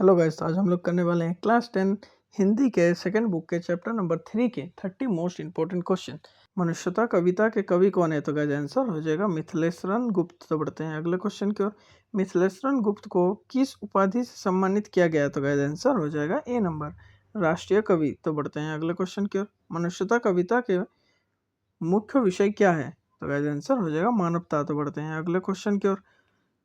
Hello guys, आज हम लोग करने वाले हैं क्लास 10 हिंदी के सेकंड बुक के चैप्टर नंबर 3 के 30 मोस्ट इंपॉर्टेंट क्वेश्चन। मनुष्यता कविता के कवि कौन है? तो गाइस आंसर हो जाएगा मिथिलेश्वरन गुप्त। तो बढ़ते हैं अगले क्वेश्चन की ओर। मिथिलेश्वरन गुप्त को किस उपाधि से सम्मानित किया गया? तो गाइस आंसर हो जाएगा ए नंबर, राष्ट्रीय कवि। तो बढ़ते हैं अगले क्वेश्चन की ओर। मनुष्यता कविता के मुख्य विषय क्या है? तो गाइस आंसर हो जाएगा मानवता। तो बढ़ते हैं अगले क्वेश्चन की ओर।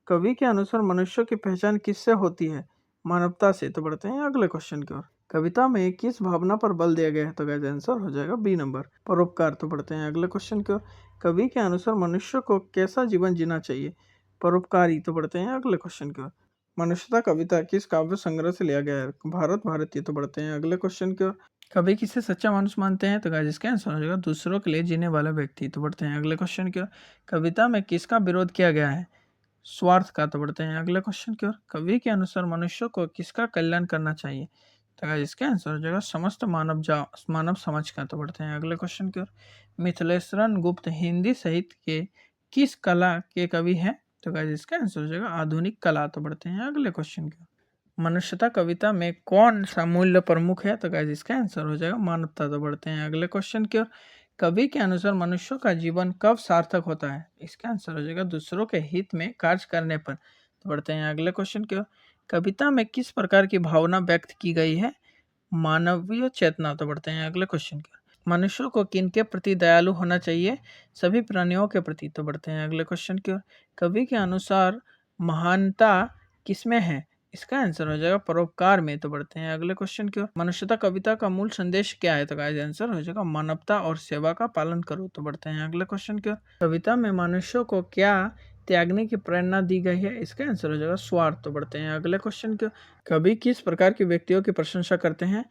कवि के अनुसार मनुष्य की पहचान किससे होती है? मानवता से। तो बढ़ते हैं अगले क्वेश्चन की ओर। कविता में किस भावना पर बल दिया गया है? तो गाइस आंसर हो जाएगा बी नंबर, परोपकार। तो बढ़ते हैं अगले क्वेश्चन की ओर। कवि के अनुसार मनुष्य को कैसा जीवन जीना चाहिए? परोपकारी। तो बढ़ते हैं अगले क्वेश्चन की ओर। मनुष्यता कविता किस काव्य संग्रह से लिया गया है? भारत भारतीय। तो बढ़ते हैं अगले क्वेश्चन की ओर। कवि किसे सच्चा मानुष मानते हैं? तो गाइस इसका आंसर हो जाएगा दूसरों के लिए जीने वाला व्यक्ति। तो बढ़ते हैं अगले क्वेश्चन की ओर। कविता में किसका विरोध किया गया है? स्वार्थ का। तो बढ़ते हैं अगले क्वेश्चन की ओर। कवि के अनुसार मनुष्य को किसका कल्याण करना चाहिए? तो गाइस इसका आंसर हो जाएगा समस्त मानव समाज का। तो बढ़ते हैं अगले क्वेश्चन की ओर। मिथिलेश्वरन गुप्त हिंदी साहित्य के किस कला के कवि हैं? तो गाइस इसका आंसर हो जाएगा आधुनिक कला। तो बढ़ते हैं अगले क्वेश्चन की ओर। मनुष्यता कविता में कौन सा मूल्य प्रमुख है? तो गाइस इसका आंसर हो जाएगा मानवता। तो बढ़ते हैं अगले क्वेश्चन की ओर। कवि के अनुसार मनुष्य का जीवन कब सार्थक होता है? इसका आंसर हो जाएगा दूसरों के हित में कार्य करने पर। तो बढ़ते हैं अगले क्वेश्चन की ओर। कविता में किस प्रकार की भावना व्यक्त की गई है? मानवीय चेतना। तो बढ़ते हैं अगले क्वेश्चन की ओर। मनुष्य को किनके प्रति दयालु होना चाहिए? सभी प्राणियों के प्रति। तो बढ़ते हैं अगले क्वेश्चन की ओर। कवि के अनुसार महानता किसमें है? इसका आंसर हो जाएगा परोपकार में। तो बढ़ते हैं अगले क्वेश्चन की ओर। मनुष्यता कविता का मूल संदेश क्या है? तो गाइस आंसर हो जाएगा मानवता और सेवा का पालन करो। तो बढ़ते हैं अगले क्वेश्चन की ओर। कविता में मनुष्य को क्या त्यागने की प्रेरणा दी गई है? इसका आंसर हो जाएगा स्वार्थ। तो बढ़ते हैं अगले क्वेश्चन की ओर। कवि किस प्रकार के व्यक्तियों की प्रशंसा करते हैं?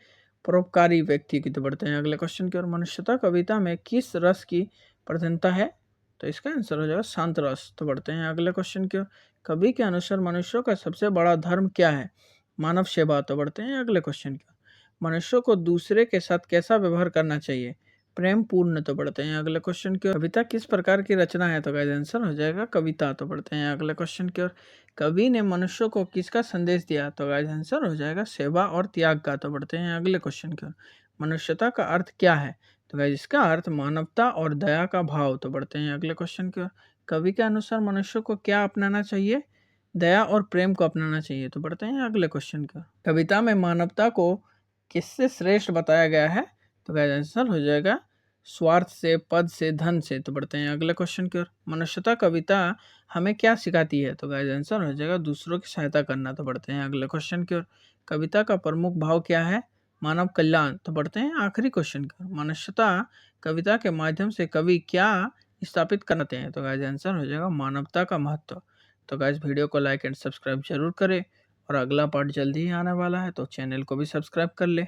परोपकारी व्यक्ति की। तो बढ़ते हैं अगले क्वेश्चन की ओर। मनुष्यता कविता में किस रस की प्रधानता है? तो इसका आंसर हो जाएगा शांत रस। तो बढ़ते हैं अगले क्वेश्चन की ओर। कवि के अनुसार मनुष्य का सबसे बड़ा धर्म क्या है? मानव सेवा। तो बढ़ते हैं अगले क्वेश्चन की ओर। मनुष्य को दूसरे के साथ कैसा व्यवहार करना चाहिए? प्रेम पूर्ण। तो बढ़ते हैं अगले क्वेश्चन की ओर। कविता किस प्रकार की रचना है? तो गाइस आंसर हो जाएगा कविता। तो बढ़ते हैं अगले क्वेश्चन की ओर। कवि ने मनुष्य को किसका संदेश दिया? तो गाइस आंसर हो जाएगा सेवा और त्याग का। तो बढ़ते हैं अगले क्वेश्चन की ओर। मनुष्यता का अर्थ क्या है? तो गाइस इसका अर्थ मानवता और दया का भाव। तो बढ़ते हैं अगले क्वेश्चन की ओर। कवि के अनुसार मनुष्य को क्या अपनाना चाहिए? दया और प्रेम को अपनाना चाहिए। तो बढ़ते हैं अगले क्वेश्चन की ओर। कविता में मानवता को किससे श्रेष्ठ बताया गया है? तो गाइस आंसर हो जाएगा स्वार्थ से, पद से, धन से। तो बढ़ते हैं अगले क्वेश्चन की ओर। मनुष्यता कविता हमें क्या सिखाती है? तो गाइस आंसर हो जाएगा दूसरों की सहायता करना। तो बढ़ते हैं अगले क्वेश्चन की ओर। कविता का प्रमुख भाव क्या है? मानव कल्याण। तो बढ़ते हैं आखिरी क्वेश्चन की ओर। मनुष्यता कविता के माध्यम से कवि क्या स्थापित करते हैं? तो गाइस आंसर हो जाएगा मानवता का महत्व। तो गाइस वीडियो को लाइक एंड सब्सक्राइब जरूर करें और अगला पार्ट जल्दी ही आने वाला है, तो चैनल को भी सब्सक्राइब कर ले।